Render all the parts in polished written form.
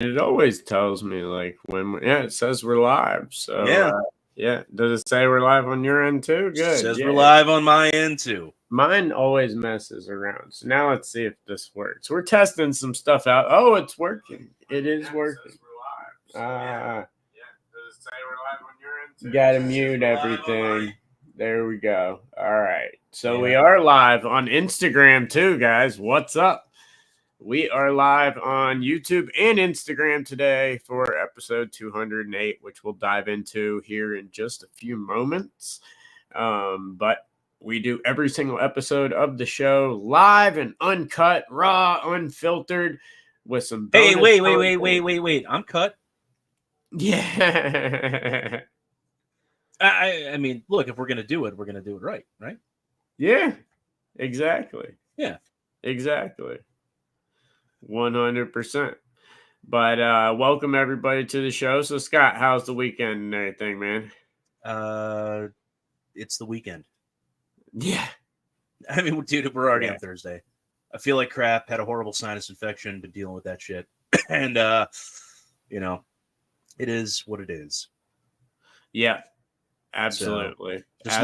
It always tells me like when it says we're live. So Yeah. yeah. Does it say we're live on your end too? Good. Says yeah. we're live on my end too. Mine always messes around. So now let's see if this works. We're testing some stuff out. Oh, it's working. It is working. Does it say we're live on your end too? Gotta mute everything. There we go. All right. So we Yeah. are live on Instagram too, guys. What's up? We are live on YouTube and Instagram today for episode 208, which we'll dive into here in just a few moments. But we do every single episode of the show live and uncut, raw, unfiltered, with some bonus Wait. I'm cut. Yeah. I mean, look, if we're gonna do it, we're gonna do it right? Yeah. Exactly. Yeah. Exactly. 100%. But welcome everybody to the show. So Scott, how's the weekend and everything, man? It's the weekend. Yeah. I mean, dude, we're already on Thursday. I feel like crap. Had a horrible sinus infection. Been dealing with that shit, and you know, it is what it is. Yeah, absolutely. So, just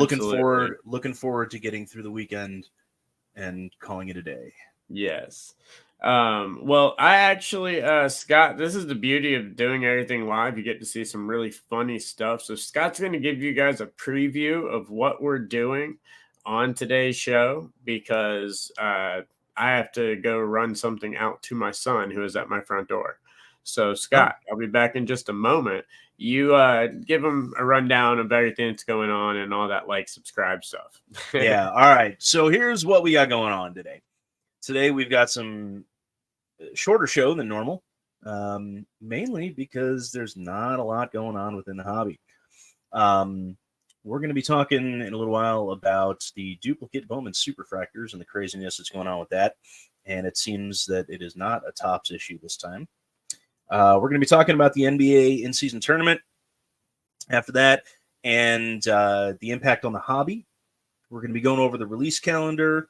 looking forward to getting through the weekend and calling it a day. Yes. Well, I actually, Scott, this is the beauty of doing everything live. You get to see some really funny stuff. So Scott's going to give you guys a preview of what we're doing on today's show because I have to go run something out to my son who is at my front door. So Scott, I'll be back in just a moment. You give him a rundown of everything that's going on and all that like subscribe stuff. Yeah. All right. So here's what we got going on today. Today we've got some shorter show than normal, mainly because there's not a lot going on within the hobby. We're going to be talking in a little while about the duplicate Bowman superfractors and the craziness that's going on with that. And it seems that it is not a tops issue this time. We're going to be talking about the NBA in-season tournament after that and the impact on the hobby. We're going to be going over the release calendar.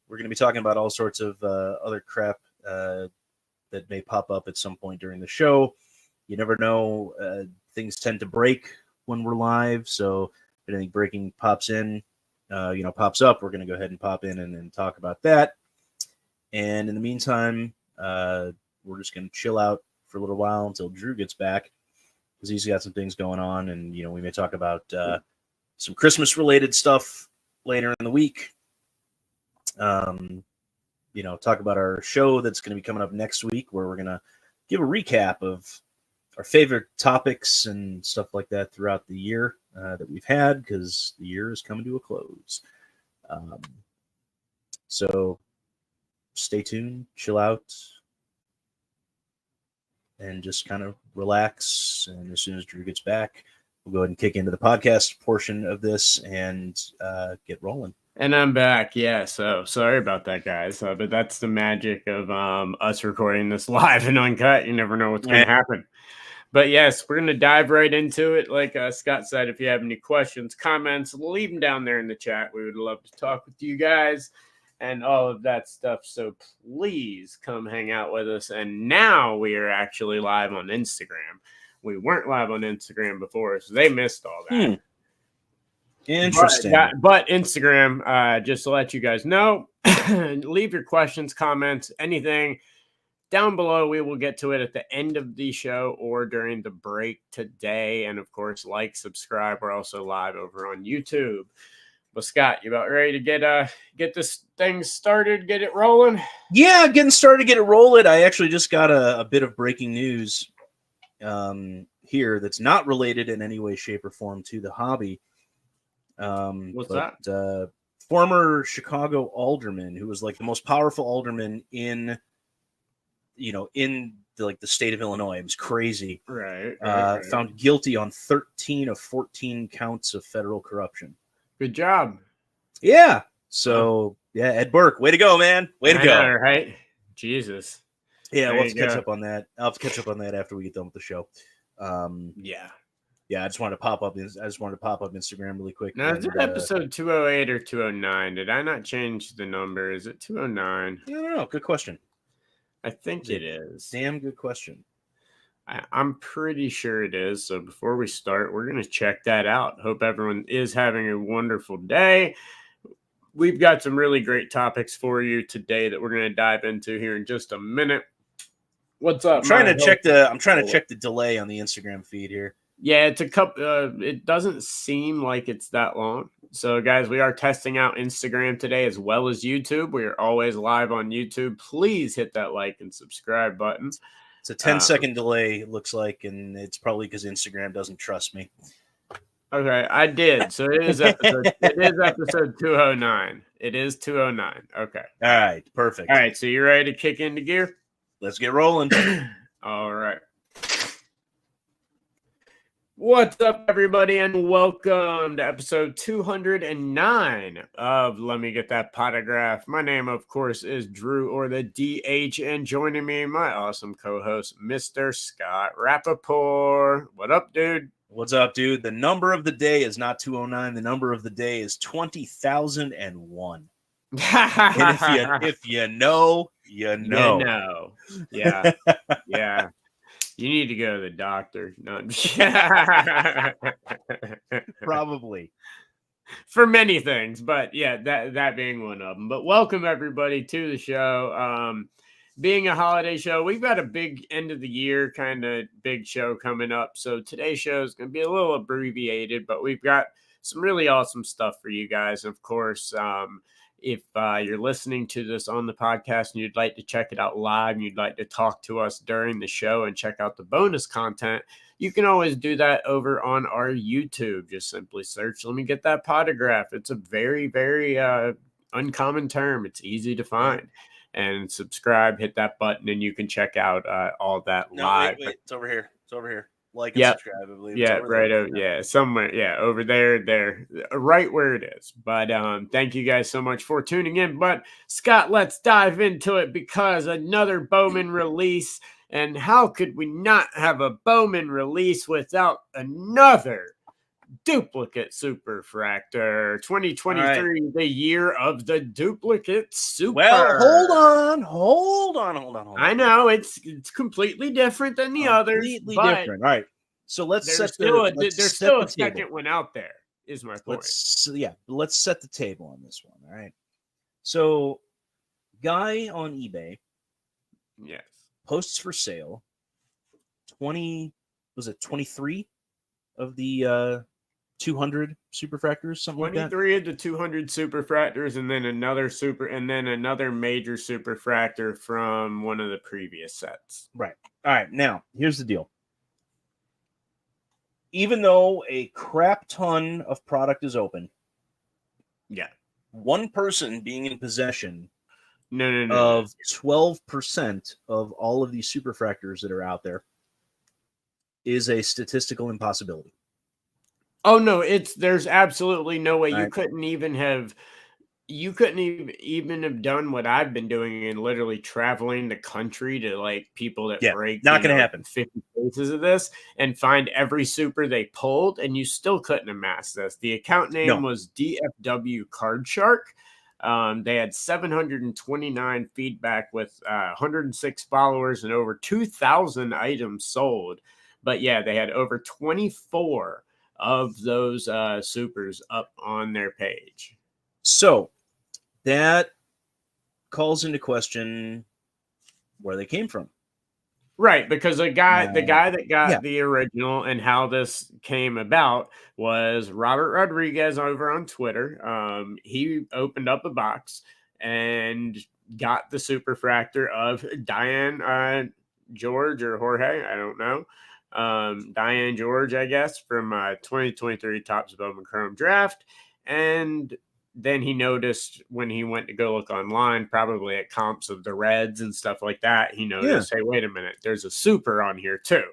We're going to be talking about all sorts of other crap that may pop up at some point during the show. You never know. Things tend to break when we're live. So if anything breaking pops in, pops up, we're going to go ahead and pop in and talk about that. And in the meantime, we're just going to chill out for a little while until Drew gets back because he's got some things going on. And, we may talk about some Christmas-related stuff later in the week. Talk about our show that's going to be coming up next week where we're going to give a recap of our favorite topics and stuff like that throughout the year that we've had because the year is coming to a close. So stay tuned, chill out, and just kind of relax. And as soon as Drew gets back, we'll go ahead and kick into the podcast portion of this and get rolling. And I'm back. Yeah. So sorry about that, guys. But that's the magic of us recording this live and uncut. You never know what's going to happen. But yes, we're going to dive right into it. Like Scott said, if you have any questions, comments, leave them down there in the chat. We would love to talk with you guys and all of that stuff. So please come hang out with us. And now we are actually live on Instagram. We weren't live on Instagram before, so they missed all that. Interesting. But Instagram, just to let you guys know, leave your questions, comments, anything down below. We will get to it at the end of the show or during the break today. And of course, like, subscribe. We're also live over on YouTube. Well, Scott, you about ready to get this thing started, get it rolling? Yeah, getting started, get it rolling. I actually just got a bit of breaking news here that's not related in any way, shape, or form to the hobby. What's that? Former Chicago alderman who was like the most powerful alderman in the state of Illinois. It was crazy. Right. Found guilty on 13 of 14 counts of federal corruption. Good job. Yeah. So yeah, Ed Burke, way to go, man. Way to go. Right. Jesus. Yeah, we'll have to catch up on that. I'll have to catch up on that after we get done with the show. Yeah, I just wanted to pop up Instagram really quick. Now, is it episode 208 or 209? Did I not change the number? Is it 209? I don't know. Good question. I think it is. Damn good question. I'm pretty sure it is. So before we start, we're going to check that out. Hope everyone is having a wonderful day. We've got some really great topics for you today that we're going to dive into here in just a minute. What's up? I'm trying to check the delay on the Instagram feed here. Yeah, it's a couple. It doesn't seem like it's that long. So, guys, we are testing out Instagram today as well as YouTube. We are always live on YouTube. Please hit that like and subscribe button. It's a 10-second delay, it looks like, and it's probably because Instagram doesn't trust me. Okay, I did. So it is episode 209. It is 209. Okay. All right, perfect. All right, so you ready to kick into gear? Let's get rolling. All right. What's up, everybody, and welcome to episode 209 of Let Me Get That Potograph. My name, of course, is Drew, or the DH, and joining me, my awesome co-host, Mr. Scott Rappaport. What up, dude? What's up, dude? The number of the day is not 209. The number of the day is 20,001. And if you know, you know. You know. Yeah. Yeah. You need to go to the doctor. No, probably for many things, but yeah, that being one of them. But welcome everybody to the show. Being a holiday show, we've got a big end of the year kind of big show coming up. So today's show is going to be a little abbreviated, but we've got some really awesome stuff for you guys. Of course, if you're listening to this on the podcast and you'd like to check it out live and you'd like to talk to us during the show and check out the bonus content, you can always do that over on our YouTube. Just simply search Let Me Get That Potograph. It's a very, very uncommon term. It's easy to find. And subscribe, hit that button, and you can check out all that live. Wait. It's over here. It's over here. Like and subscribe, I believe. Yeah, right. Yeah, somewhere. Yeah, over there, right where it is. But thank you guys so much for tuning in. But Scott, let's dive into it because another Bowman release. And how could we not have a Bowman release without another duplicate superfractor? 2023, right. The year of the duplicate super. Well, hold on. I know it's completely different than the others. Completely different. All right. So let's set there's still a second one out there, is my point. Let's set the table on this one. All right. So guy on eBay, yes, posts for sale 23 of the 200 superfractors, something like that. 23 of the 200 superfractors, and then another major superfractor from one of the previous sets. Right. All right. Now, here's the deal. Even though a crap ton of product is open, yeah, one person being in possession of 12% of all of these superfractors that are out there is a statistical impossibility. Oh no, there's absolutely no way. You couldn't even have done what I've been doing and literally traveling the country to like people that break not going to happen 50 cases of this and find every super they pulled, and you still couldn't amass this. The account name was DFW Card Shark. They had 729 feedback with 106 followers and over 2,000 items sold. But yeah, they had over 24 of those supers up on their page. So that calls into question where they came from. Right, because the guy that got the original and how this came about was Robert Rodriguez over on Twitter. He opened up a box and got the superfractor of Diane George or Jorge, I don't know. Diane George, I guess, from 2023 Topps Bowman Chrome Draft. And then he noticed when he went to go look online, probably at comps of the Reds and stuff like that, he noticed, hey, wait a minute, there's a super on here too.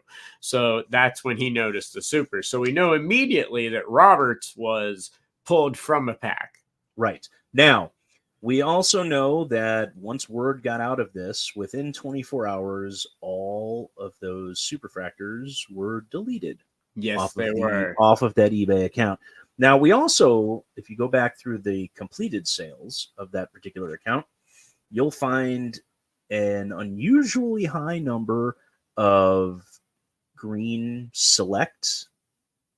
So that's when he noticed the super. So we know immediately that Roberts was pulled from a pack. Right. Now, we also know that once word got out of this, within 24 hours, all of those superfractors were deleted. Yes, they were. Off of that eBay account. Now, we also, if you go back through the completed sales of that particular account, you'll find an unusually high number of green select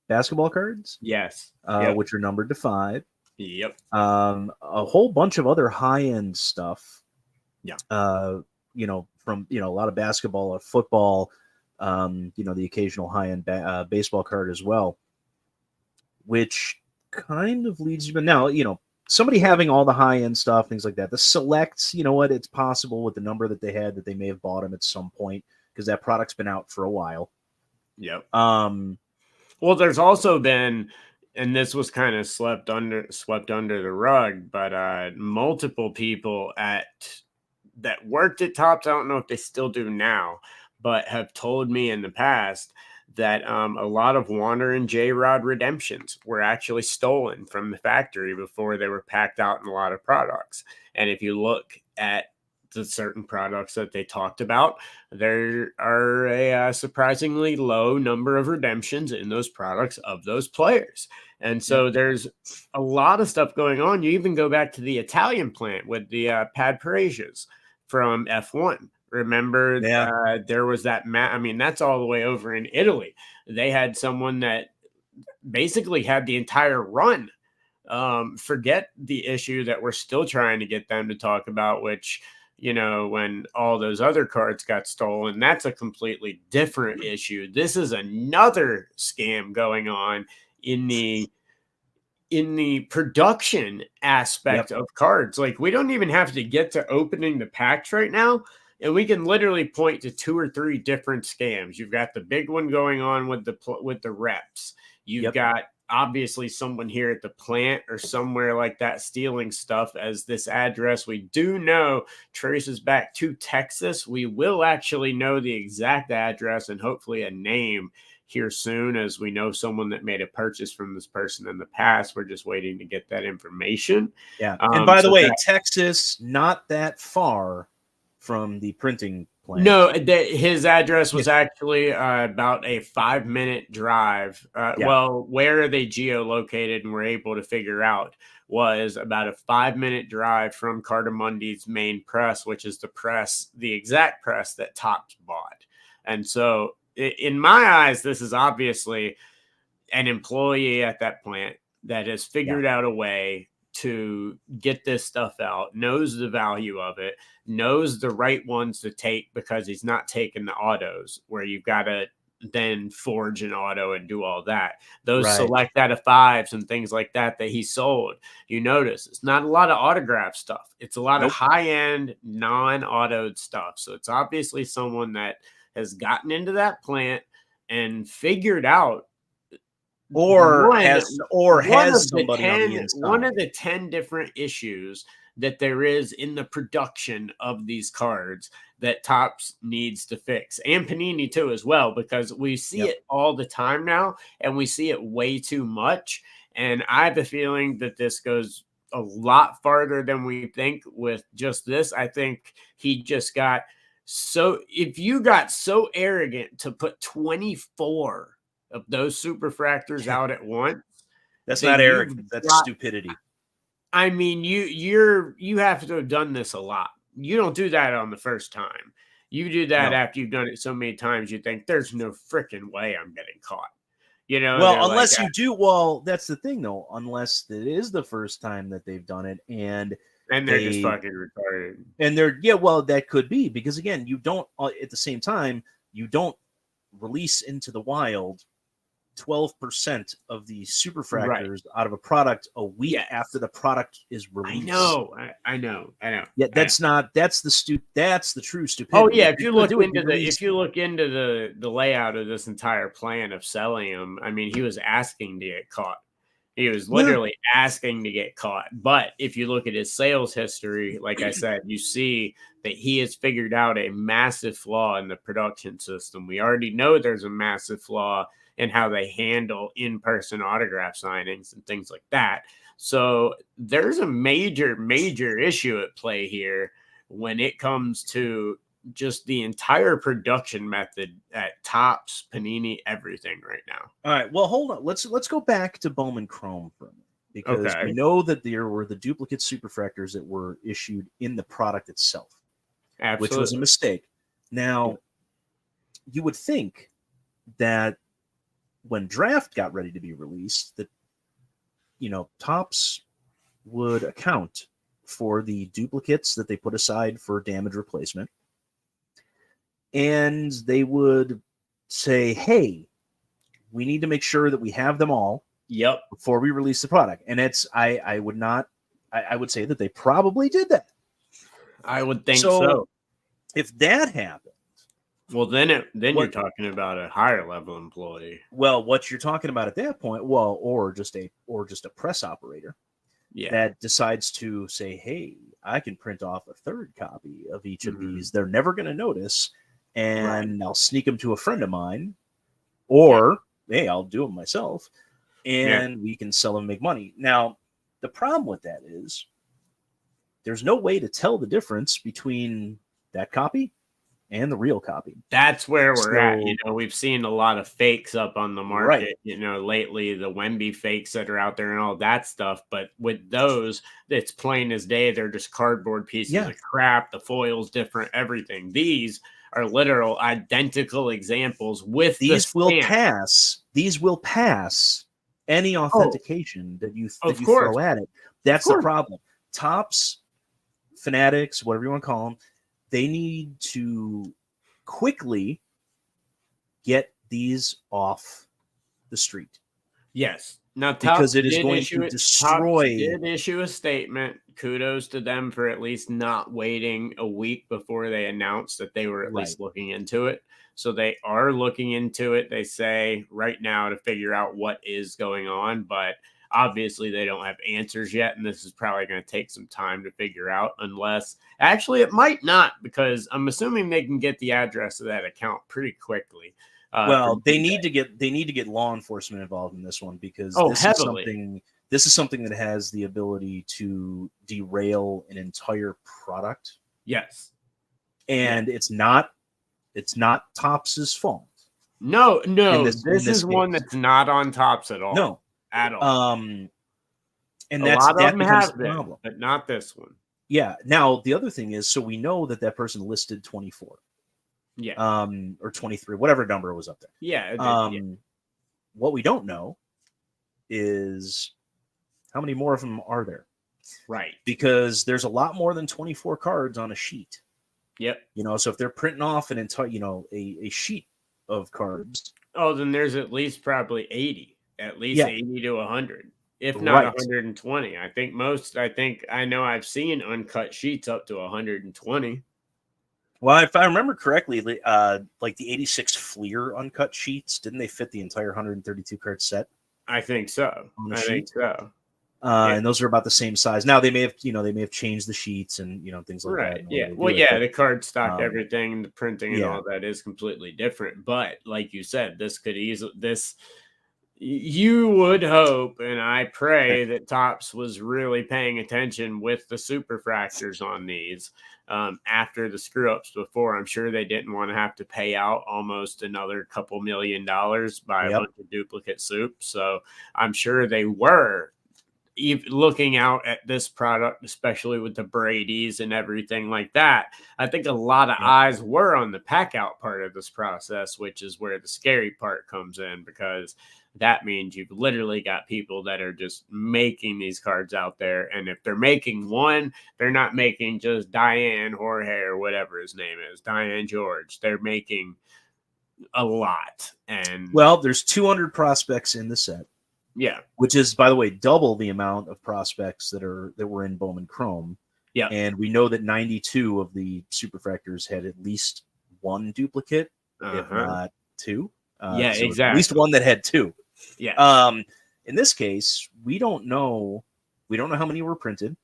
basketball cards. Yes. Which are numbered to 5. Yep. A whole bunch of other high-end stuff. Yeah. From a lot of basketball or football, the occasional high-end baseball card as well, which kind of leads you. But now, somebody having all the high-end stuff, things like that. The selects, it's possible with the number that they had that they may have bought them at some point because that product's been out for a while. Yep. Well, there's also been, and this was kind of swept under the rug, but multiple people that worked at Topps, I don't know if they still do now, but have told me in the past that a lot of Warner and J-Rod redemptions were actually stolen from the factory before they were packed out in a lot of products. And if you look at the certain products that they talked about, there are a surprisingly low number of redemptions in those products of those players. And so there's a lot of stuff going on. You even go back to the Italian plant with the Pad Parisias from F1. Remember, there was that that's all the way over in Italy. They had someone that basically had the entire run. Forget the issue that we're still trying to get them to talk about, which, when all those other cards got stolen, that's a completely different issue. This is another scam going on in the production aspect of cards. Like, we don't even have to get to opening the packs right now, and we can literally point to 2 or 3 different scams. You've got the big one going on with the reps. You've got obviously someone here at the plant or somewhere like that stealing stuff, as this address we do know traces back to Texas. We will actually know the exact address and hopefully a name here soon, as we know someone that made a purchase from this person in the past. We're just waiting to get that information. Yeah. And by the way, Texas, not that far from the printing plant. No, his address was actually about a 5-minute drive. Well, where they geolocated and were able to figure out was about a 5-minute drive from Cartamundi's main press, which is the exact press that Topps bought. And so, in my eyes, this is obviously an employee at that plant that has figured out a way to get this stuff out, knows the value of it, knows the right ones to take, because he's not taking the autos where you've got to then forge an auto and do all that. Those select out of 5s and things like that he sold. You notice it's not a lot of autograph stuff. It's a lot of high-end, non-autoed stuff. So it's obviously someone that has gotten into that plant and figured out, or has somebody on the inside. One of the 10 different issues that there is in the production of these cards that Topps needs to fix, and Panini too as well, because we see it all the time now, and we see it way too much. And I have a feeling that this goes a lot farther than we think with just this. I think he just got if you got so arrogant to put 24 of those superfractors out at once, that's not arrogance, that's stupidity. I mean, you have to have done this a lot. You don't do that on the first time. You do that after you've done it so many times, you think there's no freaking way I'm getting caught. Well, unless you do. Well, that's the thing, though. Unless it is the first time that they've done it, and they're just fucking retarded. And that could be, because again, you don't at the same time, you don't release into the wild 12% of the superfractors out of a product a week after the product is released. I know. Yeah, that's the true stupidity. Oh yeah, if you look into the layout of this entire plan of selling them, I mean, he was asking to get caught. He was literally asking to get caught. But if you look at his sales history, like I said, you see that he has figured out a massive flaw in the production system. We already know there's a massive flaw in how they handle in-person autograph signings and things like that. So there's a major, major issue at play here when it comes to just the entire production method at Topps, Panini, everything right now. All right. Well, hold on. Let's go back to Bowman Chrome for a minute, because we know that there were the duplicate superfractors that were issued in the product itself, which was a mistake. Now, you would think that when draft got ready to be released, that Topps would account for the duplicates that they put aside for damage replacement, and they would say, "Hey, we need to make sure that we have them all before we release the product." And I would say that they probably did that. I would think so. If that happened, well, then you're talking about a higher level employee. Well, what you're talking about at that point, or just a press operator, that decides to say, "Hey, I can print off a third copy of each of these. They're never going to notice, and I'll sneak them to a friend of mine, or hey, I'll do them myself, and we can sell them and make money." Now, the problem with that is there's no way to tell the difference between that copy and the real copy. That's where we're at. We've seen a lot of fakes up on the market, lately, the Wemby fakes that are out there and all that stuff. But with those, it's plain as day. They're just cardboard pieces of crap. The foil's different, everything. These are literal identical examples with these will pass. These will pass any authentication that you throw at it. That's the problem. Topps, Fanatics, whatever you want to call them, they need to quickly get these off the street. Yes. Now, because it is going to destroy. Topps did issue a statement. Kudos to them for at least not waiting a week before they announced that they were at least looking into it. So they are looking into it, they say, right now to figure out what is going on. But obviously, they don't have answers yet, and this is probably going to take some time to figure out. Unless, actually, it might not, because I'm assuming they can get the address of that account pretty quickly. Well, they need to get law enforcement involved in this one, because this is something that has the ability to derail an entire product. Yes, and it's not Topps's fault. No, this is one that's not on Topps at all. No. At all. And that becomes the problem, but not this one. Yeah. Now the other thing is, so we know that person listed 24. Yeah. Or 23, whatever number was up there. Yeah. What we don't know is how many more of them are there. Right. Because there's a lot more than 24 cards on a sheet. Yep. So if they're printing off an entire, a sheet of cards. Oh, then there's at least probably 80. At least 80 to 100, if not 120. I know I've seen uncut sheets up to 120. Well, if I remember correctly, like the 86 Fleer uncut sheets, didn't they fit the entire 132 card set? I think so. Think so. And those are about the same size. Now they may have changed the sheets and things like that. Yeah. Well, the card stock, everything, the printing and all that is completely different. But like you said, you would hope, and I pray, that Topps was really paying attention with the superfractors on these after the screw-ups before. I'm sure they didn't want to have to pay out almost another couple $1 million by a bunch of duplicate soup. So I'm sure they were looking out at this product, especially with the Brady's and everything like that. I think a lot of eyes were on the pack out part of this process, which is where the scary part comes in, because that means you've literally got people that are just making these cards out there. And if they're making one, they're not making just Diane Jorge or whatever his name is, Diane George. They're making a lot. And there's 200 prospects in the set. Yeah. Which is, by the way, double the amount of prospects that were in Bowman Chrome. Yeah. And we know that 92 of the superfractors had at least one duplicate, if not two. Exactly. At least one that had two. Yeah. In this case, we don't know how many were printed,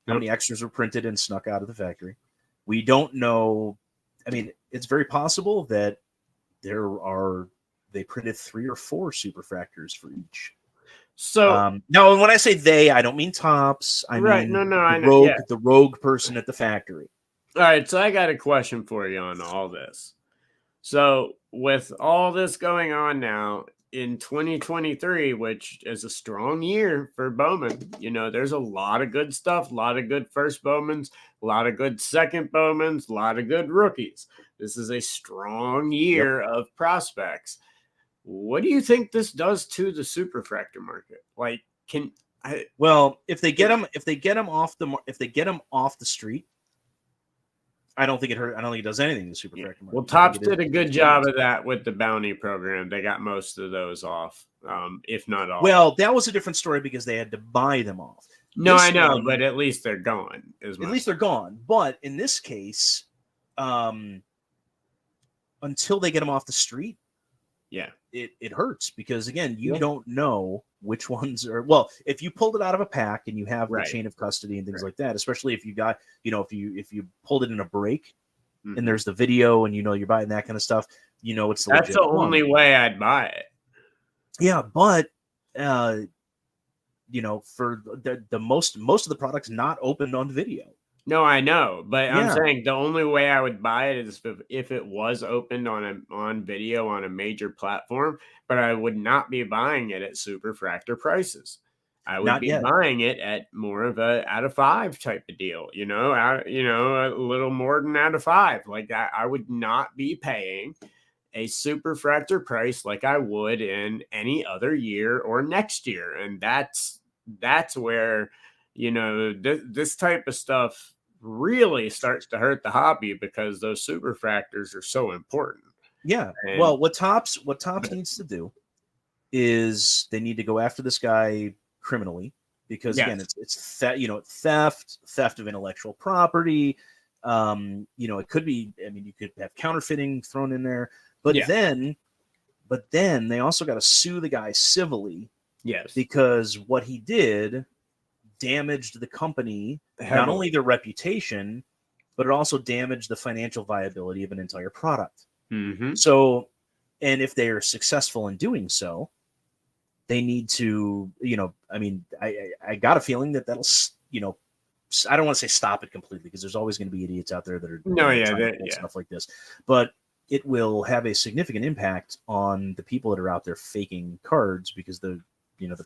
how many extras were printed and snuck out of the factory. We don't know. I mean, it's very possible that they printed 3 or 4 superfractors for each. So now, when I say they, I don't mean Topps. I mean the rogue person at the factory. All right, so I got a question for you on all this. So with all this going on now in 2023, which is a strong year for Bowman, there's a lot of good stuff, a lot of good first Bowmans, a lot of good second Bowmans, a lot of good rookies. This is a strong year of prospects. What do you think this does to the superfractor market? Like, can I? Well, if they get them off the street, I don't think it hurt. I don't think it does anything to the superfractor market. Well, Topps did a good job of that with the bounty program. They got most of those off, if not all. Well, that was a different story because they had to buy them off. No, I know, but at least they're gone. At least they're gone. But in this case, until they get them off the street, it hurts because again, you don't know which ones are. Well, if you pulled it out of a pack and you have the chain of custody and things like that, especially if you got, if you pulled it in a break and there's the video and you're buying that kind of stuff, it's that's the only way I'd buy it. Yeah, but for the most of the products not opened on video. No, I know, but I'm saying the only way I would buy it is if it was opened on video on a major platform, but I would not be buying it at superfractor prices. I would be buying it at more of a out of 5 type of deal, a little more than out of 5. Like that, I would not be paying a superfractor price like I would in any other year or next year, and that's where this type of stuff really starts to hurt the hobby because those superfractors are so important. Yeah. And well, what Topps needs to do is they need to go after this guy criminally because again, it's theft of intellectual property. It could be. I mean, you could have counterfeiting thrown in there, but then they also got to sue the guy civilly. Yes, because what he did damaged the company, not only their reputation, but it also damaged the financial viability of an entire product. Mm-hmm. So, and if they are successful in doing so, they need to, I got a feeling that'll, I don't want to say stop it completely because there's always going to be idiots out there that are stuff like this, but it will have a significant impact on the people that are out there faking cards because the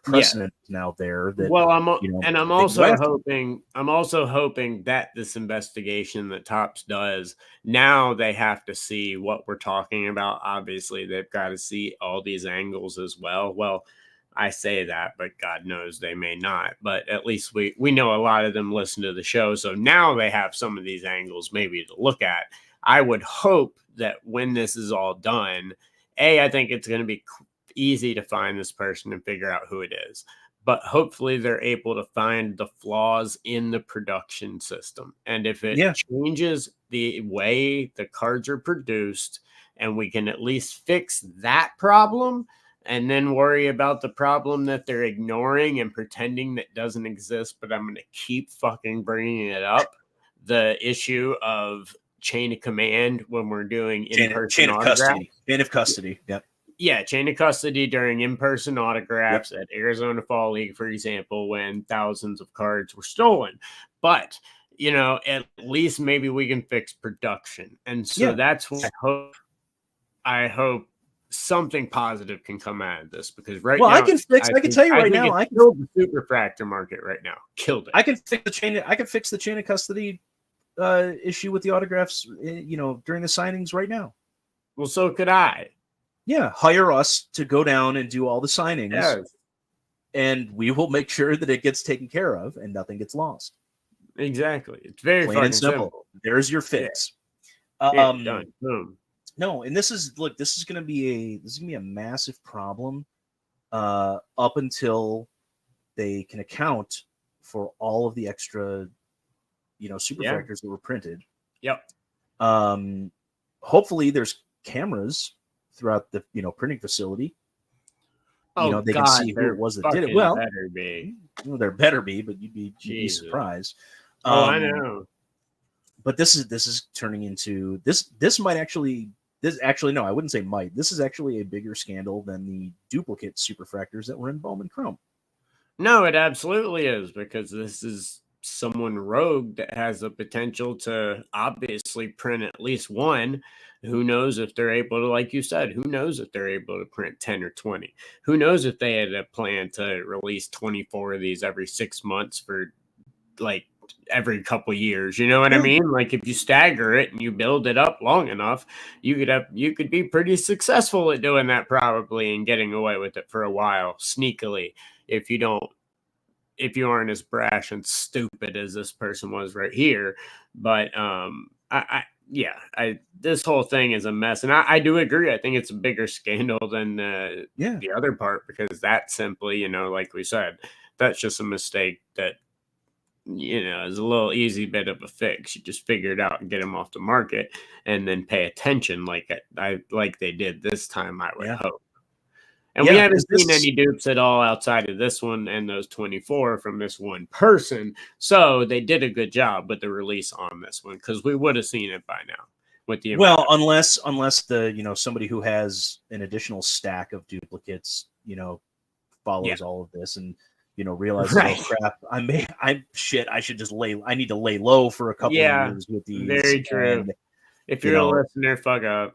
precedent is now there. That, I'm also hoping that this investigation that Topps does, now they have to see what we're talking about. Obviously, they've got to see all these angles as well. Well, I say that, but God knows they may not. But at least we know a lot of them listen to the show. So now they have some of these angles maybe to look at. I would hope that when this is all done, I think it's going to be easy to find this person and figure out who it is, but hopefully they're able to find the flaws in the production system, and if it changes the way the cards are produced and we can at least fix that problem and then worry about the problem that they're ignoring and pretending that doesn't exist, but I'm going to keep fucking bringing it up, the issue of chain of command when we're doing chain of custody. Yep. Yeah, chain of custody during in-person autographs at Arizona Fall League, for example, when thousands of cards were stolen. But, at least maybe we can fix production. And so that's what I hope something positive can come out of this because now I can tell you right now, I can killed the superfractor market right now. Killed it. I can fix the chain of custody issue with the autographs, during the signings right now. Well, so could I. Yeah, hire us to go down and do all the signings, and we will make sure that it gets taken care of and nothing gets lost. Exactly, it's very plain and simple. There's your fix. Done. Boom. No, and this is going to be a massive problem up until they can account for all of the extra, superfractors that were printed. Yep. Hopefully, there's cameras throughout the printing facility. They can see who it was that did it. Well, better be. There better be, but you'd be surprised. I know. But this is turning into this might actually no, I wouldn't say might. This is actually a bigger scandal than the duplicate superfractors that were in Bowman Chrome. No, it absolutely is, because this is someone rogue that has the potential to obviously print at least one. Who knows if they're able to, like you said, who knows if they're able to print 10 or 20? Who knows if they had a plan to release 24 of these every 6 months for like every couple years. You know what I mean? Like if you stagger it and you build it up long enough, you could be pretty successful at doing that probably and getting away with it for a while sneakily if you aren't as brash and stupid as this person was right here. But this whole thing is a mess, and I do agree. I think it's a bigger scandal than the other part because that simply, like we said, that's just a mistake that is a little easy bit of a fix. You just figure it out and get them off the market, and then pay attention like they did this time. I would hope. And we haven't seen any dupes at all outside of this one and those 24 from this one person. So they did a good job with the release on this one because we would have seen it by now. Unless the somebody who has an additional stack of duplicates follows all of this and realizes, oh crap, I should just I need to lay low for a couple of years with these. Very true. And, if you're a listener, fuck up.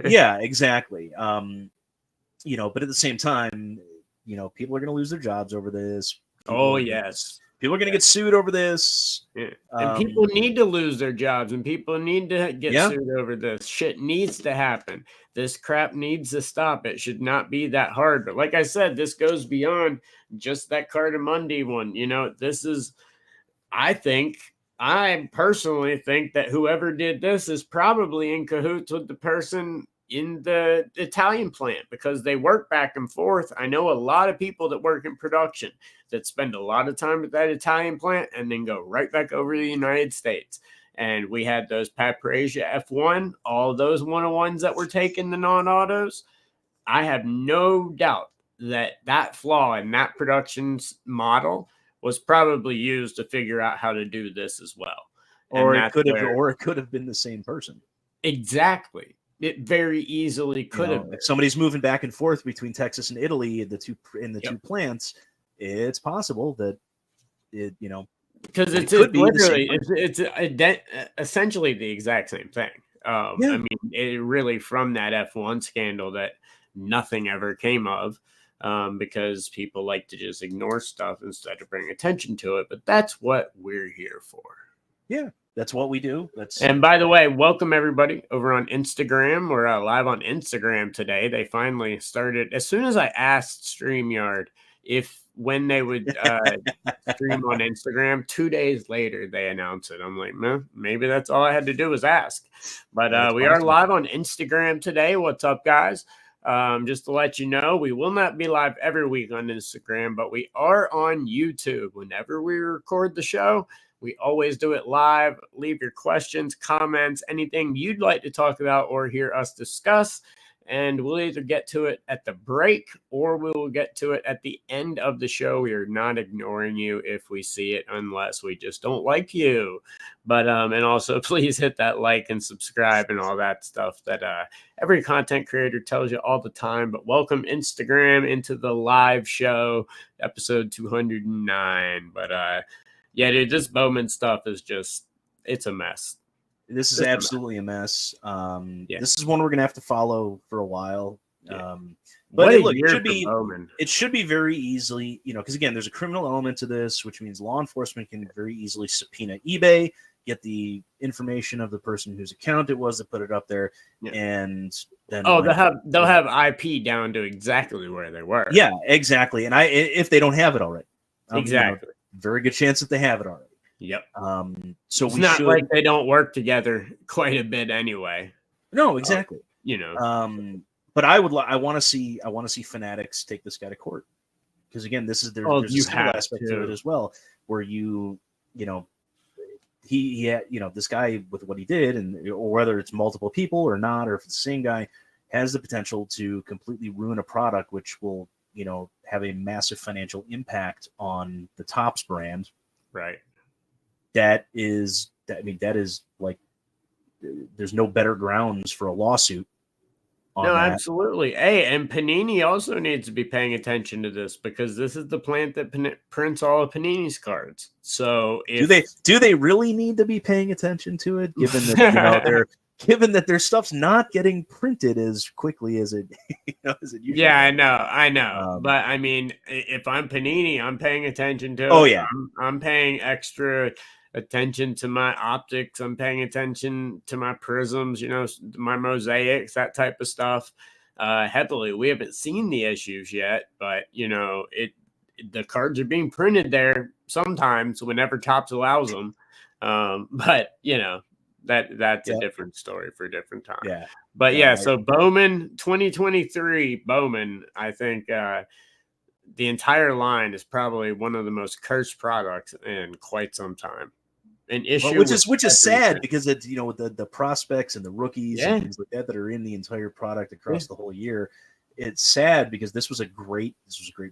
Yeah, exactly. But at the same time, people are going to lose their jobs over this. People are going to get sued over this. Yeah. And people need to lose their jobs, and people need to get sued over this. Shit needs to happen. This crap needs to stop. It should not be that hard. But like I said, this goes beyond just that Cardamundi one. This is, I personally think that whoever did this is probably in cahoots with the person in the Italian plant because they work back and forth. I know a lot of people that work in production that spend a lot of time at that Italian plant and then go right back over to the United States. And we had those Paprasia F1, all those 101s that were taken, the non-autos. I have no doubt that flaw in that production model was probably used to figure out how to do this as well. Or it could have been the same person. Exactly. It very easily could have. If somebody's moving back and forth between Texas and Italy in the two plants, it's possible that because it's literally it's essentially the exact same thing. I mean, it really from that F1 scandal that nothing ever came of because people like to just ignore stuff instead of bring attention to it. But that's what we're here for. Yeah. That's what we do. And by the way, welcome everybody over on Instagram. We're live on Instagram today. They finally started. As soon as I asked StreamYard when they would stream on Instagram, 2 days later they announced it. I'm like, maybe that's all I had to do was ask. But we are live on Instagram today. What's up, guys? Just to let you know, we will not be live every week on Instagram, but we are on YouTube. Whenever we record the show, we always do it live. Leave your questions, comments, anything you'd like to talk about or hear us discuss. And we'll either get to it at the break or we will get to it at the end of the show. We are not ignoring you if we see it unless we just don't like you. But and also please hit that like and subscribe and all that stuff that every content creator tells you all the time. But welcome Instagram into the live show, episode 209. But yeah, dude, this Bowman stuff is it's a mess. This is absolutely a mess. This is one we're going to have to follow for a while. But look, it should be very easily, because again, there's a criminal element to this, which means law enforcement can very easily subpoena eBay, get the information of the person whose account it was that put it up there, and then they'll have IP down to exactly where they were. Yeah, exactly. And if they don't have it already, exactly. Very good chance that they have it already. Yep. So it's not like they don't work together quite a bit anyway. No, exactly. But I want to see Fanatics take this guy to court because again, there's a civil aspect to it as well, where he this guy with what he did, or whether it's multiple people or not, or if it's the same guy, has the potential to completely ruin a product, which will have a massive financial impact on the Topps brand. Right. That is like, there's no better grounds for a lawsuit. No, absolutely. Hey, and Panini also needs to be paying attention to this because this is the plant that prints all of Panini's cards. So do they really need to be paying attention to it, given that they're given that their stuff's not getting printed as quickly as it, as it usually Yeah, does. I know. But I mean, if I'm Panini, I'm paying attention to Oh it. yeah, I'm paying extra attention to my optics. I'm paying attention to my prisms, my mosaics, that type of stuff. Heavily. We haven't seen the issues yet, but the cards are being printed there sometimes whenever Topps allows them. But that's a yeah, different story for a different time. yeah. But No, yeah, so Bowman 2023 Bowman, I think the entire line is probably one of the most cursed products in quite some time. An issue which with is sad everything. because it's with the prospects and the rookies and Yeah. things like that are in the entire product across Yeah. the whole year. It's sad because this was a great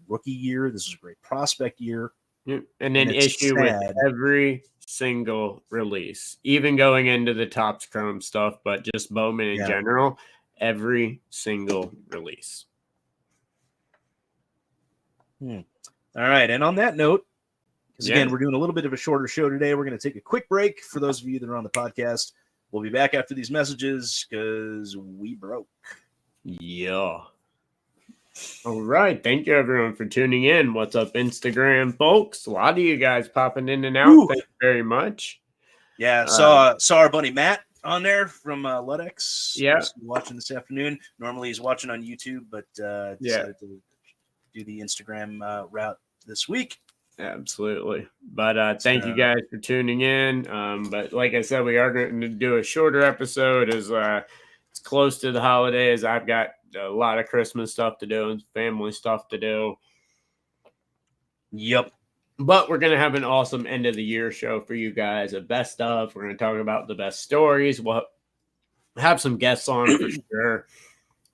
rookie year. This was a great prospect year. Yeah. And an issue with every single release, even going into the Topps Chrome stuff, but just Bowman in general, every single release. All right. And on that note, because again, we're doing a little bit of a shorter show today. We're going to take a quick break for those of you that are on the podcast. We'll be back after these messages because we broke. Yeah. All right. Thank you, everyone, for tuning in. What's up, Instagram folks? A lot of you guys popping in and out. Woo! Thank you very much. Yeah. Saw our buddy Matt on there from Ludex. Yeah. Watching this afternoon. Normally he's watching on YouTube, but decided to do the Instagram route this week. Absolutely. But thank you guys for tuning in. But like I said, we are going to do a shorter episode as it's close to the holidays. I've got a lot of Christmas stuff to do and family stuff to do. Yep. But we're going to have an awesome end of the year show for you guys, a best of. We're going to talk about the best stories. We'll have some guests on for sure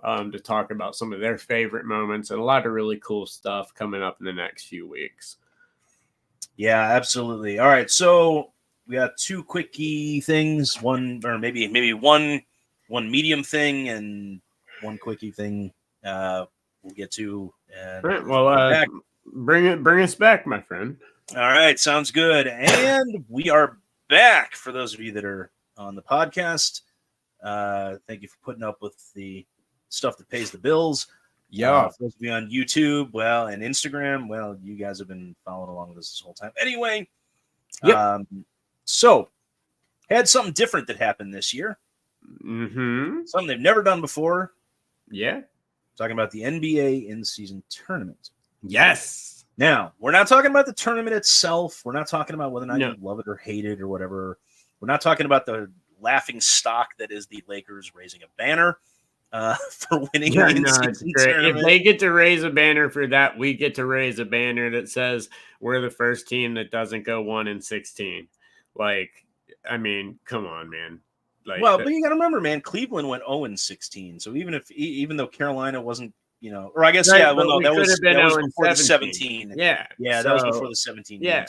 to talk about some of their favorite moments and a lot of really cool stuff coming up in the next few weeks. Yeah, absolutely. All right, so we got two quickie things, one or maybe one medium thing and one quickie thing. We'll get to. And all right, well, bring us back, my friend. All right, sounds good. And we are back. For those of you that are on the podcast, thank you for putting up with the stuff that pays the bills. Yeah. For those of you on YouTube, and Instagram, you guys have been following along with us this whole time. Anyway, so had something different that happened this year. Mm-hmm. Something they've never done before. Yeah. Talking about the NBA in-season tournament. Yes. Now, we're not talking about the tournament itself. We're not talking about whether or not you love it or hate it or whatever. We're not talking about the laughing stock that is the Lakers raising a banner for winning the in-season tournament. If they get to raise a banner for that, we get to raise a banner that says we're the first team that doesn't go 1-16. Like, I mean, come on, man. Like, but you got to remember, man, Cleveland went 0-16. So even though Carolina wasn't, or I guess, that was before the 17. Yeah, that was before the 17. Yeah.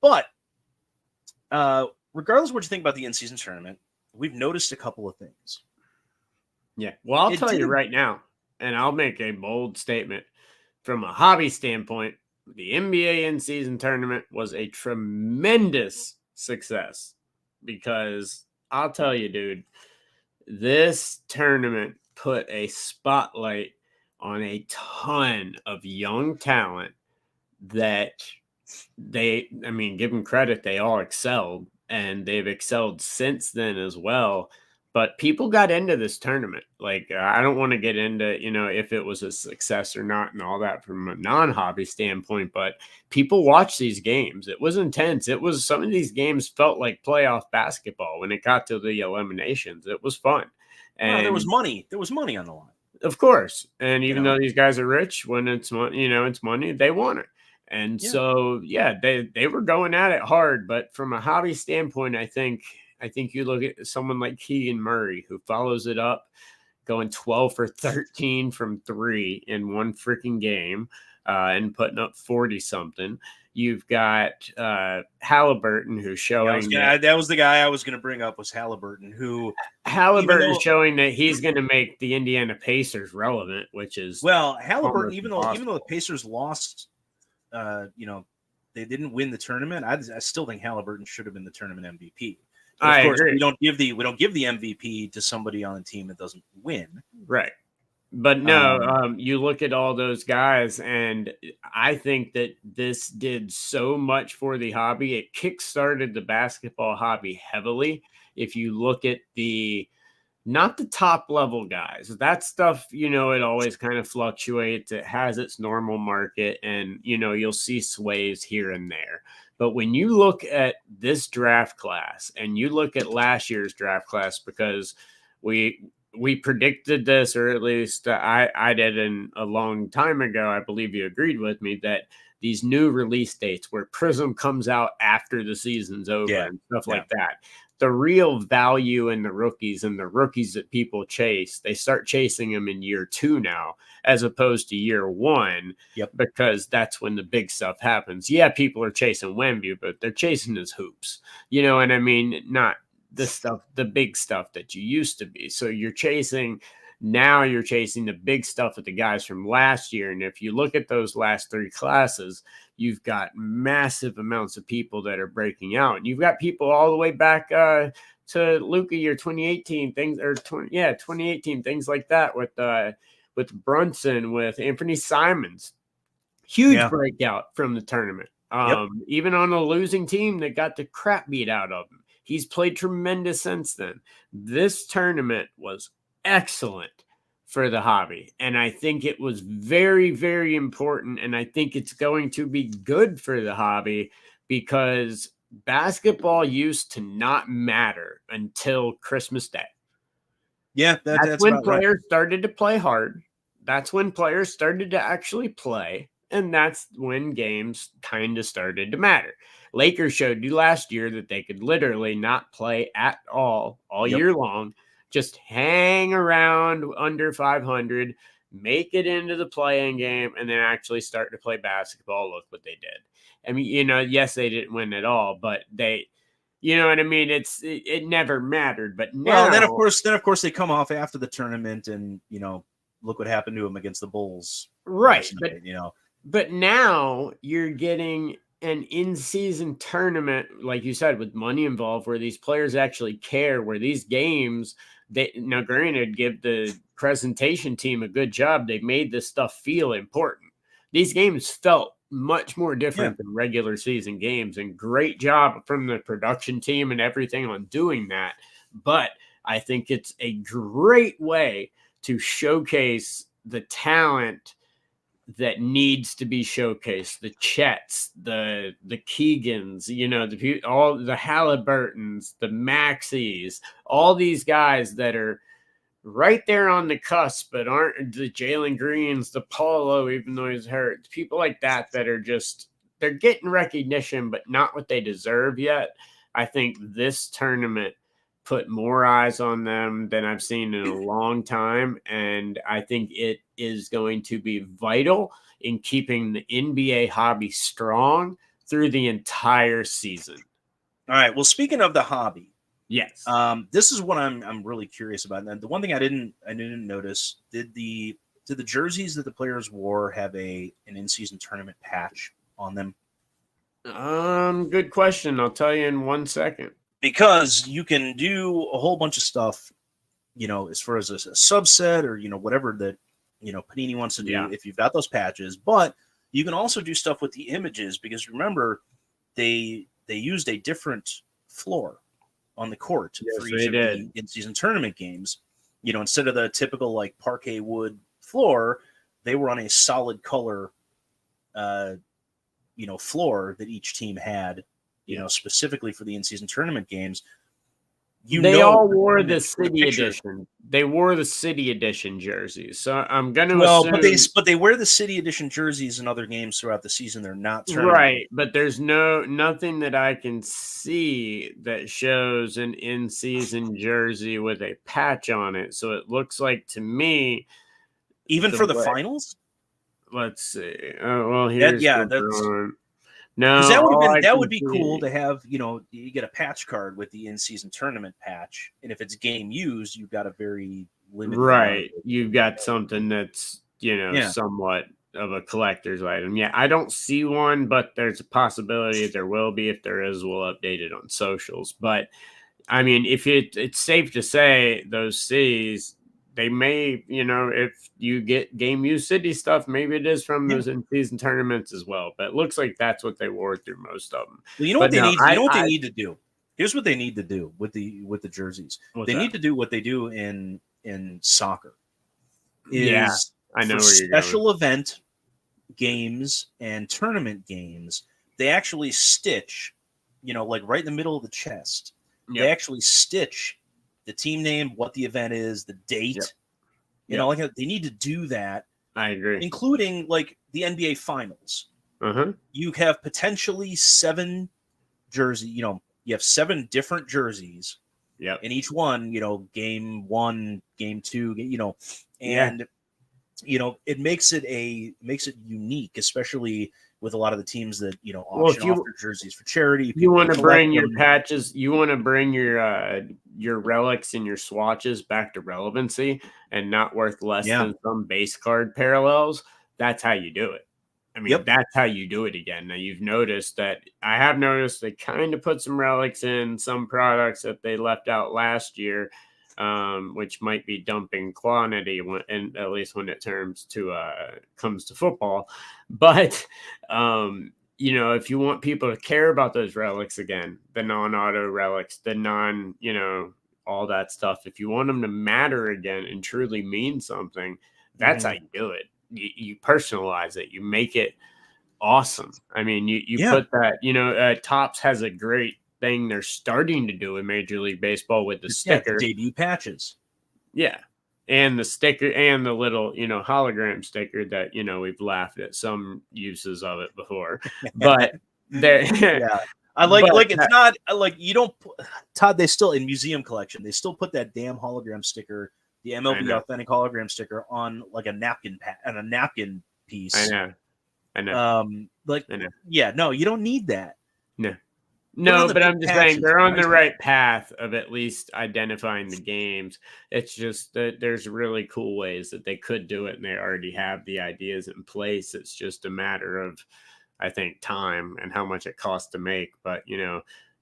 But regardless of what you think about the in-season tournament, we've noticed a couple of things. Yeah. Well, I'll tell you right now, and I'll make a bold statement. From a hobby standpoint, the NBA in-season tournament was a tremendous success because I'll tell you, dude, this tournament put a spotlight on a ton of young talent that give them credit, they all excelled. And they've excelled since then as well. But people got into this tournament. Like, I don't want to get into, if it was a success or not and all that from a non-hobby standpoint, but people watch these games. It was intense. Some of these games felt like playoff basketball when it got to the eliminations. It was fun. And there was money. There was money on the line. Of course. And even though these guys are rich, when it's money, it's money, they want it. And so, they were going at it hard. But from a hobby standpoint, I think you look at someone like Keegan Murray, who follows it up, going 12 for 13 from 3 in one freaking game and putting up 40-something. You've got Halliburton, who's showing that was the guy I was going to bring up, was Halliburton, is showing that he's going to make the Indiana Pacers relevant, which is Halliburton, even though the Pacers lost. They didn't win the tournament. I still think Halliburton should have been the tournament MVP But of I course, agree. we don't give the MVP to somebody on the team that doesn't win. Right. But no, you look at all those guys, and I think that this did so much for the hobby. It kickstarted the basketball hobby heavily. If you look at not the top level guys, that stuff, it always kind of fluctuates. It has its normal market, and, you'll see sways here and there. But when you look at this draft class and you look at last year's draft class, because we predicted this, or at least I did a long time ago. I believe you agreed with me that these new release dates where Prism comes out after the season's over and stuff like that, the real value in the rookies and the rookies that people chase, they start chasing them in year 2 now, as opposed to year 1, because that's when the big stuff happens. Yeah, people are chasing Wemby, but they're chasing his hoops. You know what I mean? Not the big stuff that you used to be. So you're chasing the big stuff with the guys from last year. And if you look at those last 3 classes, you've got massive amounts of people that are breaking out. And you've got people all the way back to Luka year 2018 things, or 2018 things like that, with Brunson, with Anthony Simons, huge breakout from the tournament. Even on a losing team that got the crap beat out of him. He's played tremendous since then. This tournament was excellent for the hobby, and I think it was very, very important, and I think it's going to be good for the hobby, because basketball used to not matter until Christmas Day. Yeah, that's when about players started to play hard. That's when players started to actually play, and that's when games kind of started to matter. Lakers showed you last year that they could literally not play at all year long, just hang around under 500, make it into the playing game, and then actually start to play basketball. Look what they did. I mean, yes, they didn't win at all, but they, you know what I mean? It never mattered. But now, and then of course they come off after the tournament, and look what happened to them against the Bulls. Right, but now you're getting an in-season tournament, like you said, with money involved, where these players actually care, where these games, now granted, give the presentation team a good job. They made this stuff feel important. These games felt much more different than regular season games, and great job from the production team and everything on doing that. But I think it's a great way to showcase the talent that needs to be showcased. The Chets, the Keegans, all the Halliburtons, the Maxis, all these guys that are right there on the cusp, but aren't the Jalen Greens, the Paulo, even though he's hurt. People like that are just, they're getting recognition, but not what they deserve yet. I think this tournament put more eyes on them than I've seen in a long time. And I think it is going to be vital in keeping the NBA hobby strong through the entire season. All right. Well, speaking of the hobby, yes, this is what I'm really curious about. And the one thing I didn't notice, did the jerseys that the players wore have an in-season tournament patch on them? Good question. I'll tell you in 1 second. Because you can do a whole bunch of stuff, as far as a subset or, whatever that, Panini wants to do if you've got those patches. But you can also do stuff with the images, because remember, they used a different floor on the court for each of the in-season tournament games. Instead of the typical like parquet wood floor, they were on a solid color, floor that each team had. Specifically for the in-season tournament games. They all wore the city edition. They wore the city edition jerseys. So I'm going to assume... but they wear the city edition jerseys in other games throughout the season. They're not right, but there's nothing that I can see that shows an in-season jersey with a patch on it. So it looks like to me, even for the finals. Let's see. Well, here's no, because that would be cool to have. You get a patch card with the in-season tournament patch, and if it's game used, you've got a very limited. Right, you've got something that's somewhat of a collector's item. Yeah, I don't see one, but there's a possibility there will be. If there is, we'll update it on socials. But I mean, if it's safe to say those C's, they may, if you get Game U City stuff, maybe it is from Yeah. those in-season tournaments as well. But it looks like that's what they wore through most of them. Well, you know what But they no, need. You know what they need to do. Here's what they need to do with the jerseys. what's They that? need to do what they do in soccer. Yeah, Is I know for where you're going. special event games and tournament games, they actually stitch, like right in the middle of the chest. They Yep, actually stitch the team name, what the event is, the yep, date. yep. Like they need to do that, I agree. including like the NBA Finals. Uh-huh. You have potentially 7 jersey. You have 7 different jerseys, Yep. and each one, game 1, game 2, Yeah. and it makes it unique, especially with a lot of the teams that Well, auction if off you their jerseys for charity. you People want to collect bring your them. patches, you want to bring your relics and your swatches back to relevancy and not worth less Yeah. than some base card parallels, that's how you do it. I mean, Yep. that's how you do it again. Now you've noticed that I have noticed they kind of put some relics in some products that they left out last year, which might be dumping quantity when, and at least when it comes to football. But if you want people to care about those relics again, the non-auto relics, the all that stuff, if you want them to matter again and truly mean something, that's how you do it. You personalize it, you make it awesome. I mean, you Yeah. put that, Topps has a great thing they're starting to do in Major League Baseball with the Yeah. The sticker. debut patches. Yeah. And the sticker and the little, hologram sticker that, we've laughed at some uses of it before. But there, Yeah. I but it's not like you don't Todd, they still in museum collection, they still put that damn hologram sticker, the I MLB know, authentic hologram sticker on like a napkin and a napkin piece. I know. Yeah, no, you don't need that. No. Put it on No, the but big I'm just saying patches. they're on Nice the looking. right path of at least identifying the games. It's just that there's really cool ways that they could do it, and they already have the ideas in place. It's just a matter of, I think, time and how much it costs to make. But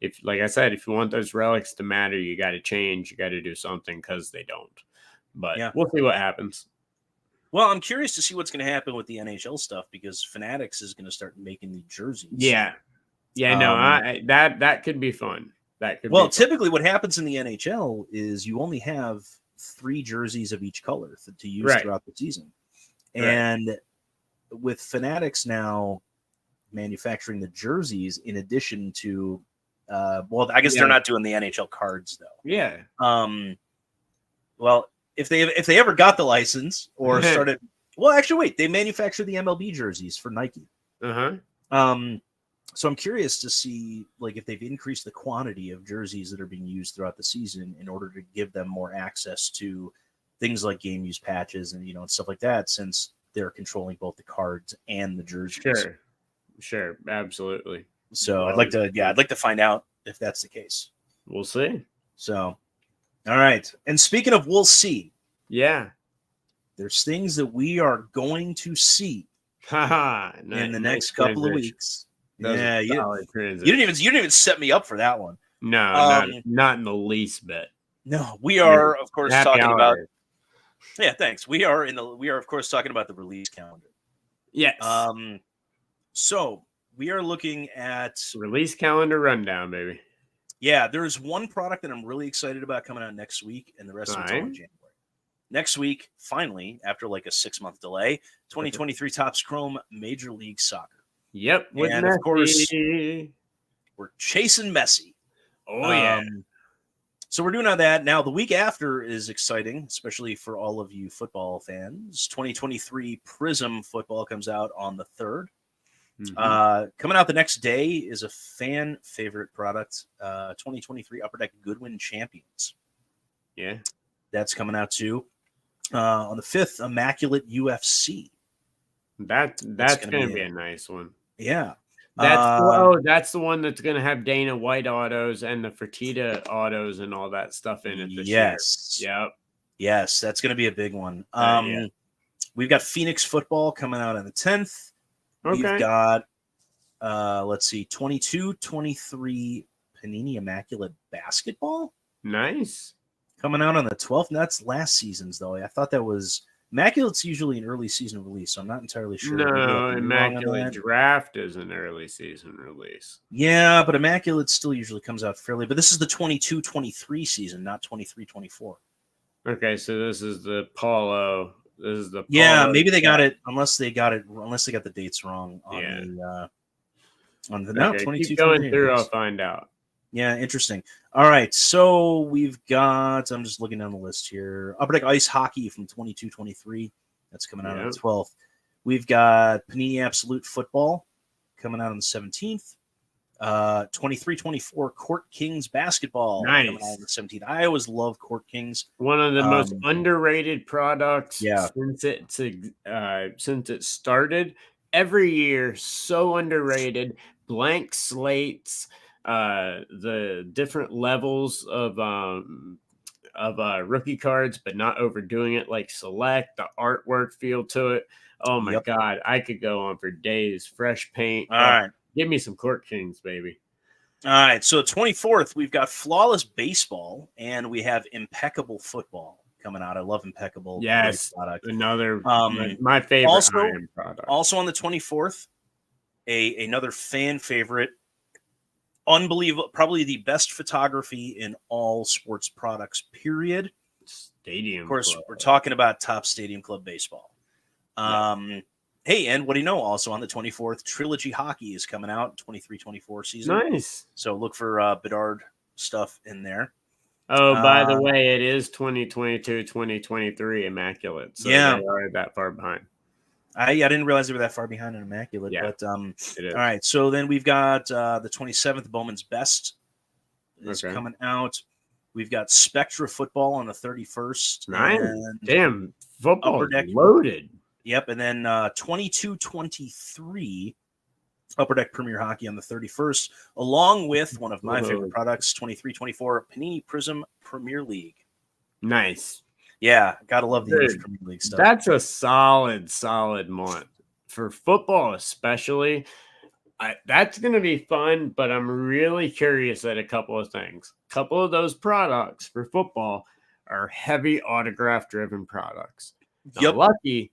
if, like I said, if you want those relics to matter, you got to change. You got to do something because they don't. But Yeah. we'll see what happens. Well, I'm curious to see what's going to happen with the NHL stuff because Fanatics is going to start making the jerseys. Yeah, no, that could be fun. That could. Well, be fun. typically what happens in the NHL is you only have 3 jerseys of each color to use throughout the season. And with Fanatics now manufacturing the jerseys in addition to I guess they're not doing the NHL cards though. Yeah. Well, if they ever got the license or started well, actually wait, they manufacture the MLB jerseys for Nike. Uh-huh. So I'm curious to see like if they've increased the quantity of jerseys that are being used throughout the season in order to give them more access to things like game use patches and and stuff like that, since they're controlling both the cards and the jerseys. Sure, absolutely. So I'd like to find out if that's the case. We'll see. So, all right. And speaking of we'll see. Yeah. There's things that we are going to see in the next couple of weeks. Yeah, you didn't even set me up for that one. No, not in the least bit. No, we are of course talking about. Yeah, thanks. We are of course talking about the release calendar. Yes. So we are looking at release calendar rundown, baby. Yeah, there's one product that I'm really excited about coming out next week, and the rest of it's all in January. Next week, finally, after like a 6-month delay, 2023 Topps Chrome Major League Soccer. Yep, and of course, we're chasing Messi. Oh yeah. So we're doing all that. Now, the week after is exciting, especially for all of you football fans. 2023 Prism football comes out on the 3rd. Coming out the next day is a fan favorite product, 2023 Upper Deck Goodwin Champions. Yeah. That's coming out too. On the 5th, Immaculate UFC. That's going to be a nice one. Yeah. That's the one that's going to have Dana White autos and the Fertitta autos and all that stuff in it this year. Yep. Yes, that's going to be a big one. We've got Phoenix football coming out on the 10th. Okay. We've got, let's see, 22-23 Panini Immaculate Basketball. Nice. Coming out on the 12th. That's last season's, though. I thought that was Immaculate's usually an early season release, so I'm not entirely sure. No, Immaculate Draft is an early season release. Yeah, but Immaculate still usually comes out fairly. But this is the 22-23 season, not 23-24. Okay, so this is the Paulo. This is the maybe they got it unless they got the dates wrong on the now 22. Keep going through, I'll find out. Yeah, interesting. All right, so we've got. I'm just looking down the list here. Upper Deck Ice Hockey from 22-23. That's coming out on the 12th. We've got Panini Absolute Football coming out on the 17th. 23-24 Court Kings Basketball coming out on the 17th. I always love Court Kings. One of the most underrated products since it started. Every year, so underrated. Blank slates, the different levels of rookie cards, but not overdoing it. Like Select, the artwork feel to it. Oh my God, I could go on for days. Fresh paint. All right. Give me some Court Kings, baby. All right. So 24th, we've got Flawless Baseball and we have Impeccable Football coming out. I love Impeccable. Yes. Another my favorite product. Also on the 24th, another fan favorite. Unbelievable. Probably the best photography in all sports products, period. Stadium. Of course, we're talking about Top Stadium Club Baseball. Hey, and what do you know? Also on the 24th, Trilogy Hockey is coming out, 23-24 season. Nice. So look for Bedard stuff in there. Oh, by the way, it is 2022-2023 Immaculate. So they are that far behind. I didn't realize they were that far behind in Immaculate. Yeah, but it is. All right, so then we've got the 27th, Bowman's Best is coming out. We've got Spectra Football on the 31st. Nice. Damn, football loaded. Yep, and then 22-23 Upper Deck Premier Hockey on the 31st, along with one of my favorite products, 23-24 Panini Prism Premier League. Nice. Yeah, gotta love the English Premier League stuff. That's a solid month. For football especially, that's going to be fun, but I'm really curious at a couple of things. A couple of those products for football are heavy autograph-driven products. Yep. Lucky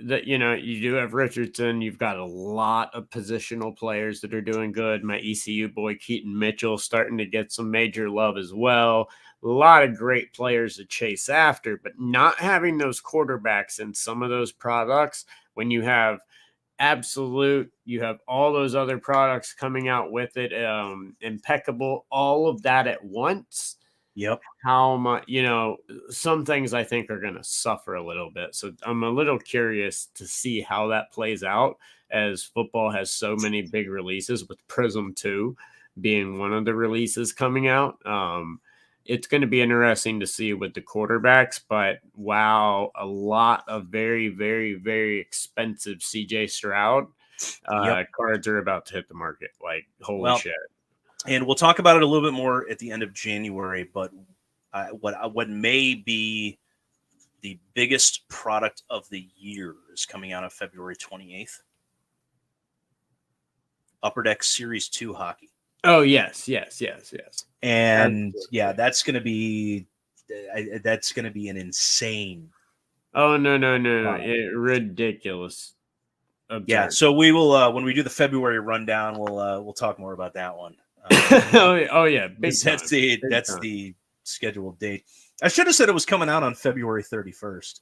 that, you do have Richardson. You've got a lot of positional players that are doing good. My ECU boy, Keaton Mitchell, starting to get some major love as well. A lot of great players to chase after, but not having those quarterbacks in some of those products when you have Absolute, you have all those other products coming out with it, Impeccable, all of that at once. Yep. How much, some things I think are going to suffer a little bit. So I'm a little curious to see how that plays out as football has so many big releases, with Prism 2 being one of the releases coming out. It's going to be interesting to see with the quarterbacks, but wow, a lot of very, very, very expensive CJ Stroud cards are about to hit the market. Like, holy shit. And we'll talk about it a little bit more at the end of January, but what may be the biggest product of the year is coming out on February 28th. Upper Deck Series 2 Hockey. Oh, yes. And that's going to be an insane. Oh, no. Ridiculous. Absurd. Yeah. So we will, when we do the February rundown, we'll talk more about that one. Oh yeah. That's the scheduled date. I should have said it was coming out on February 31st.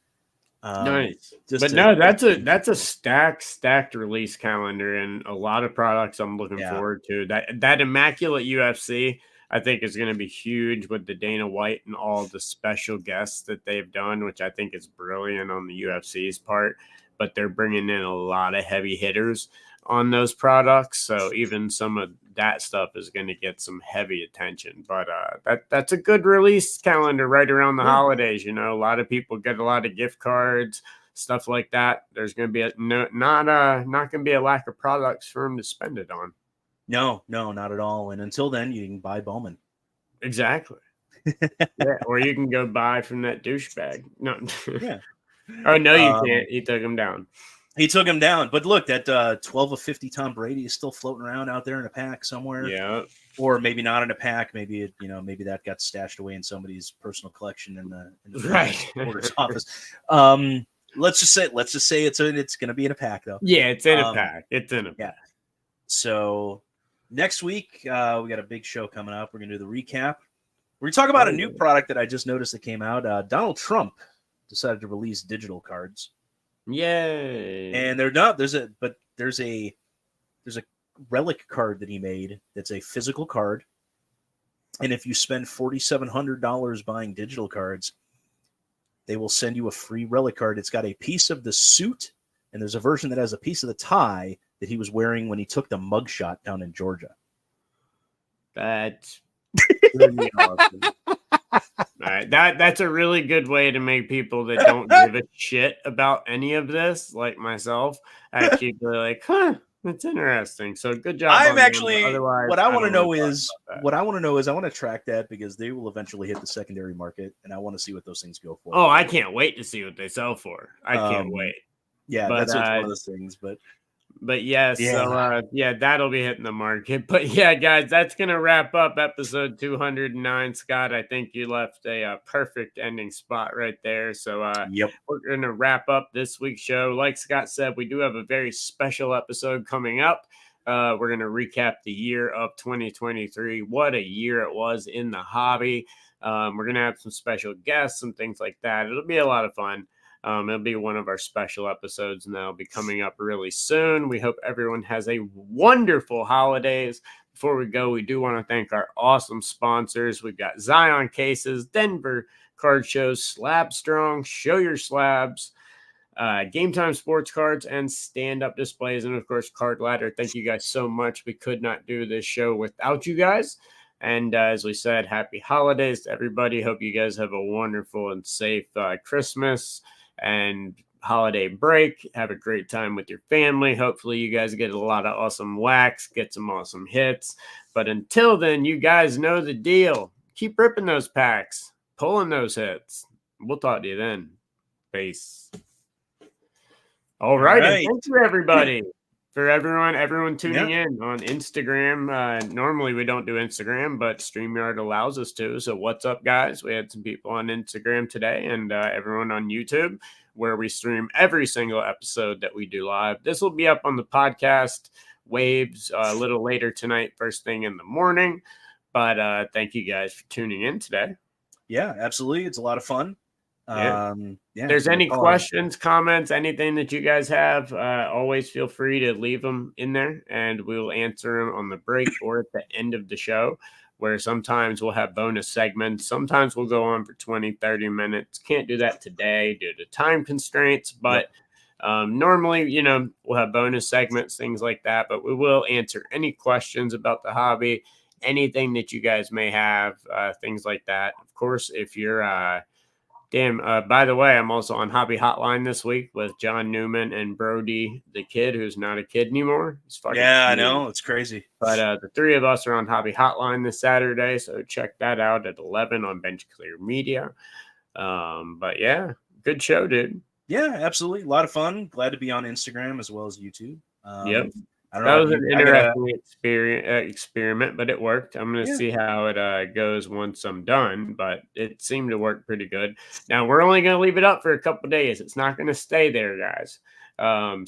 Nice. But no, that's a stacked release calendar, and a lot of products I'm looking forward to. That Immaculate UFC, I think, is going to be huge with the Dana White and all the special guests that they've done, which I think is brilliant on the UFC's part. But they're bringing in a lot of heavy hitters on those products, so even some of that stuff is going to get some heavy attention. But that's a good release calendar right around the holidays. A lot of people get a lot of gift cards, stuff like that. There's going to be not going to be a lack of products for them to spend it on. No, not at all. And until then, you can buy Bowman. Exactly. Or you can go buy from that douchebag. No. Yeah. Oh no, you can't. He took him down. He took him down. But look, that 12 of 50 Tom Brady is still floating around out there in a pack somewhere. Yeah. or maybe not in a pack. Maybe it, maybe that got stashed away in somebody's personal collection in the Right. reporter's office. Let's just say it's going to be in a pack though. Yeah, it's in a pack. It's in a pack. Yeah. So next week we got a big show coming up. We're going to do the recap. We're going to talk about a new product that I just noticed that came out. Donald Trump decided to release digital cards. Yay! And they're not. There's a relic card that he made that's a physical card. And if you spend $4,700 buying digital cards, they will send you a free relic card. It's got a piece of the suit, and there's a version that has a piece of the tie that he was wearing when he took the mugshot down in Georgia. That's pretty awesome. All right, that's a really good way to make people that don't give a shit about any of this, like myself, actually be like, huh, that's interesting. So good job. I'm actually, otherwise, what I want to know is, I want to track that because they will eventually hit the secondary market, and I want to see what those things go for. Oh, I can't wait to see what they sell for. I can't wait. Yeah, that's one of those things, But yes, so that'll be hitting the market. But yeah, guys, that's gonna wrap up episode 209. Scott, I think you left a perfect ending spot right there. So we're gonna wrap up this week's show. Like Scott said, we do have a very special episode coming up. We're gonna recap the year of 2023. What a year it was in the hobby. We're gonna have some special guests, some things like that. It'll be a lot of fun. It'll be one of our special episodes, and that'll be coming up really soon. We hope everyone has a wonderful holidays. Before we go, we do want to thank our awesome sponsors. We've got Zion Cases, Denver Card Shows, Slab Strong, Show Your Slabs, Game Time Sports Cards, and stand-up displays, and of course, Card Ladder. Thank you guys so much. We could not do this show without you guys. And as we said, happy holidays to everybody. Hope you guys have a wonderful and safe Christmas and holiday break. Have a great time with your family. Hopefully you guys get a lot of awesome wax, get some awesome hits. But until then, you guys know the deal. Keep ripping those packs, pulling those hits. We'll talk to you then. Peace. All right. And thank you, everybody. For everyone tuning in on Instagram. Normally we don't do Instagram, but StreamYard allows us to. So what's up, guys? We had some people on Instagram today, and everyone on YouTube, where we stream every single episode that we do live. This will be up on the podcast waves a little later tonight, first thing in the morning. But thank you guys for tuning in today. Yeah, absolutely. It's a lot of fun. If there's any questions, comments, anything that you guys have, always feel free to leave them in there, and we'll answer them on the break or at the end of the show, where sometimes we'll have bonus segments. Sometimes we'll go on for 20, 30 minutes. Can't do that today due to time constraints, but normally, we'll have bonus segments, things like that, but we will answer any questions about the hobby, anything that you guys may have, things like that. Of course, if you're by the way, I'm also on Hobby Hotline this week with John Newman and Brody, the kid who's not a kid anymore. I know. It's crazy. But the three of us are on Hobby Hotline this Saturday, so check that out at 11 on Bench Clear Media. But yeah, good show, dude. Yeah, absolutely. A lot of fun. Glad to be on Instagram as well as YouTube. Yep. That was an interesting experiment, but it worked. I'm going to see how it goes once I'm done, but it seemed to work pretty good. Now, we're only going to leave it up for a couple days. It's not going to stay there, guys.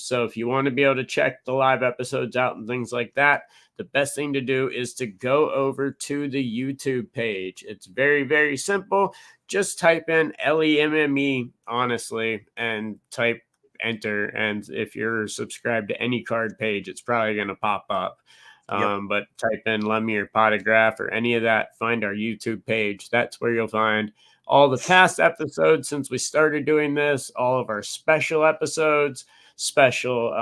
So if you want to be able to check the live episodes out and things like that, the best thing to do is to go over to the YouTube page. It's very, very simple. Just type in LEMME, honestly, and type enter, and if you're subscribed to any card page, it's probably going to pop up. But type in Lemmy or Potograph or any of that, find our YouTube page. That's where you'll find all the past episodes since we started doing this, all of our special episodes, special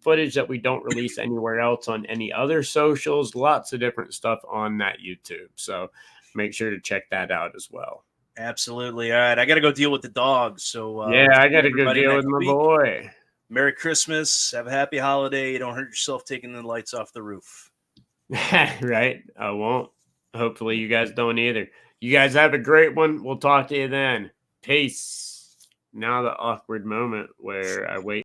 footage that we don't release anywhere else on any other socials, lots of different stuff on that YouTube. So make sure to check that out as well. Absolutely. All right. I got to go deal with the dogs. So I got to go deal with my boy. Merry Christmas. Have a happy holiday. Don't hurt yourself taking the lights off the roof. Right. I won't. Hopefully you guys don't either. You guys have a great one. We'll talk to you then. Peace. Now the awkward moment where I wait.